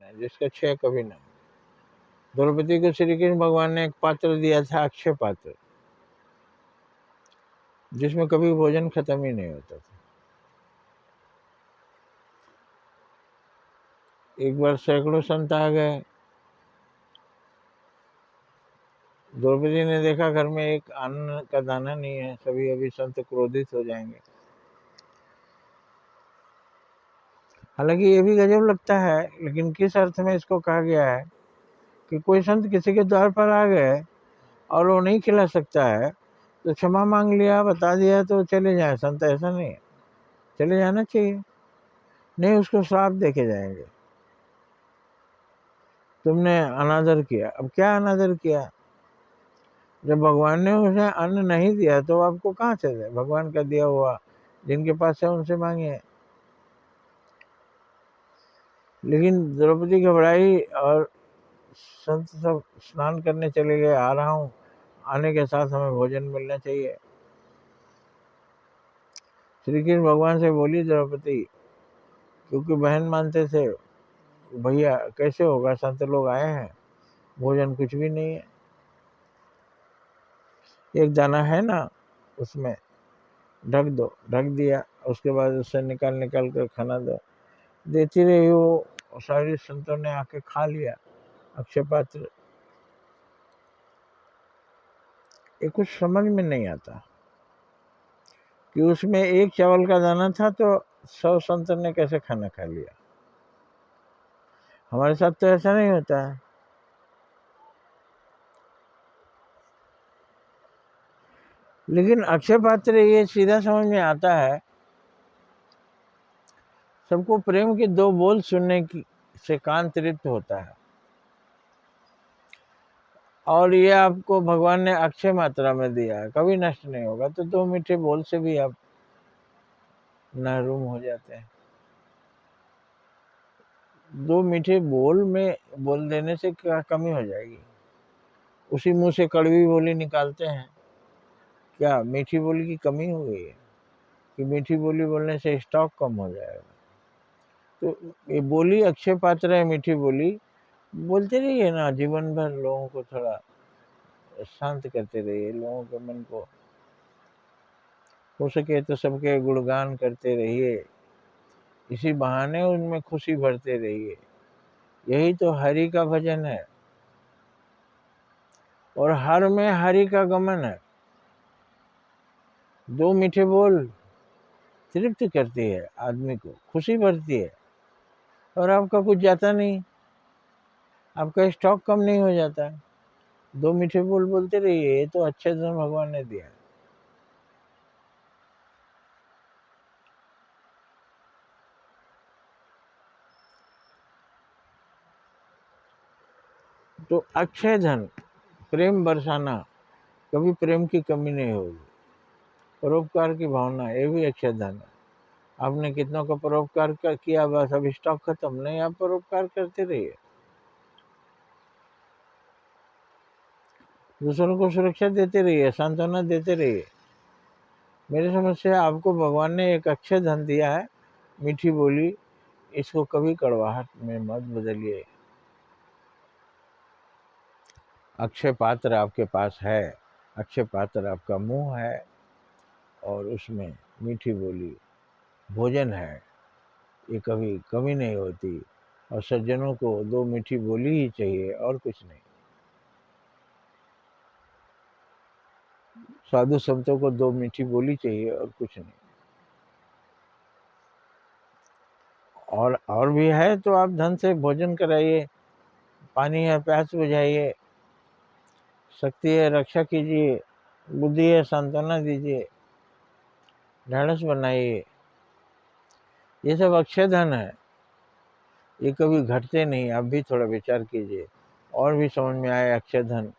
है जिसका क्षय कभी न हो। द्रौपदी को श्री कृष्ण भगवान ने एक पात्र दिया था, अक्षय पात्र, जिसमें कभी भोजन खत्म ही नहीं होता था। एक बार सैकड़ों संत आ गए, द्रौपदी ने देखा घर में एक अन्न का दाना नहीं है, सभी अभी संत क्रोधित हो जाएंगे। हालांकि ये भी गजब लगता है, लेकिन किस अर्थ में इसको कहा गया है कि कोई संत किसी के द्वार पर आ गए और वो नहीं खिला सकता है तो क्षमा मांग लिया, बता दिया तो चले जाए संत, ऐसा नहीं है, चले जाना चाहिए, नहीं उसको श्राप देके जाएंगे, तुमने अनादर किया। अब क्या अनादर किया? जब भगवान ने उसे अन्न नहीं दिया तो आपको कहाँ से दे? भगवान का दिया हुआ जिनके पास है उनसे मांगिए। लेकिन द्रौपदी घबराई और संत सब स्नान करने चले गए, आ रहा हूँ, आने के साथ हमें भोजन मिलना चाहिए। श्री कृष्ण भगवान से बोली द्रौपदी, क्योंकि बहन मानते थे, भैया कैसे होगा, संत लोग आए हैं, भोजन कुछ भी नहीं है, एक दाना है ना उसमें ढक दो, ढक दिया, उसके बाद उससे निकाल निकाल कर खाना दो, देती रही वो, सारी संतों ने आके खा लिया अक्षय पात्र। ये कुछ समझ में नहीं आता कि उसमें एक चावल का दाना था तो 100 संत ने कैसे खाना खा लिया। हमारे साथ तो ऐसा नहीं होता है। लेकिन अक्षय पात्र ये सीधा समझ में आता है, सबको प्रेम के 2 बोल सुनने की से कान तृप्त होता है, और ये आपको भगवान ने अक्षय मात्रा में दिया है, कभी नष्ट नहीं होगा। तो 2 मीठे बोल से भी आप महरूम हो जाते हैं। 2 मीठे बोल में बोल देने से क्या कमी हो जाएगी? उसी मुंह से कड़वी बोली निकालते हैं, क्या मीठी बोली की कमी हो गई है कि मीठी बोली बोलने से स्टॉक कम हो जाएगा? तो ये बोली अक्षय पात्र है, मीठी बोली बोलते रहिए ना, जीवन भर लोगों को थोड़ा शांत करते रहिए, लोगों के मन को हो सके तो सबके गुणगान करते रहिए, इसी बहाने उनमें खुशी भरते रहिए। यही तो हरि का भजन है, और हर में हरि का गमन है। 2 मीठे बोल तृप्त करती है, आदमी को खुशी भरती है, और आपका कुछ जाता नहीं, आपका स्टॉक कम नहीं हो जाता। 2 मीठे बोल बोलते रहिए, ये तो अच्छे धन भगवान ने दिया। तो अक्षय धन, प्रेम बरसाना, कभी प्रेम की कमी नहीं होगी। परोपकार की भावना, ये भी अक्षय धन है। आपने कितनों का परोपकार किया, बस अब स्टॉक खत्म नहीं, आप परोपकार करते रहिए, दूसरों को सुरक्षा देते रहिए, सांत्वना देते रहिए। मेरी समझ से आपको भगवान ने एक अक्षय धन दिया है, मीठी बोली, इसको कभी कड़वाहट में मत बदलिए। अक्षय पात्र आपके पास है, अक्षय पात्र आपका मुंह है, और उसमें मीठी बोली भोजन है, ये कभी कमी नहीं होती। और सज्जनों को 2 मीठी बोली ही चाहिए, और कुछ नहीं। साधु संतों को 2 मीठी बोली चाहिए, और कुछ नहीं। और भी है तो आप धन से भोजन कराइए, पानी है प्यास बुझाइए, शक्ति है रक्षा कीजिए, बुद्धि है सांत्वना दीजिए, ढाढ़स बनाइए। ये सब अक्षय धन है, ये कभी घटते नहीं। आप भी थोड़ा विचार कीजिए और भी समझ में आए। अक्षय धन,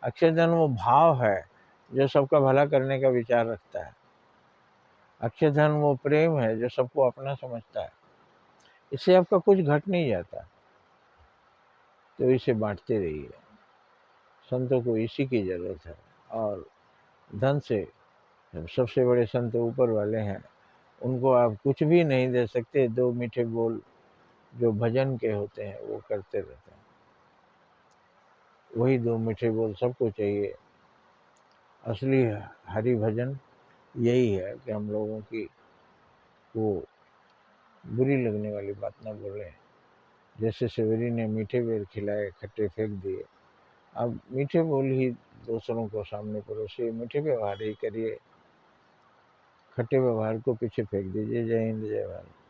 अक्षय धन वो भाव है जो सबका भला करने का विचार रखता है। अक्षय धन वो प्रेम है जो सबको अपना समझता है। इससे आपका कुछ घट नहीं जाता, तो इसे बांटते रहिए। संतों को इसी की जरूरत है। और धन से सबसे बड़े संत ऊपर वाले हैं, उनको आप कुछ भी नहीं दे सकते। 2 मीठे बोल जो भजन के होते हैं वो करते रहते हैं। वही दो मीठे बोल सबको चाहिए। असली हरि भजन यही है कि हम लोगों की वो बुरी लगने वाली बात ना बोलें। जैसे सवेरी ने मीठे बेर खिलाए, खट्टे फेंक दिए। अब मीठे बोल ही दूसरों को सामने परोसिए, मीठे व्यवहार ही करिए, खट्टे व्यवहार को पीछे फेंक दीजिए। जय हिंद, जय भारत।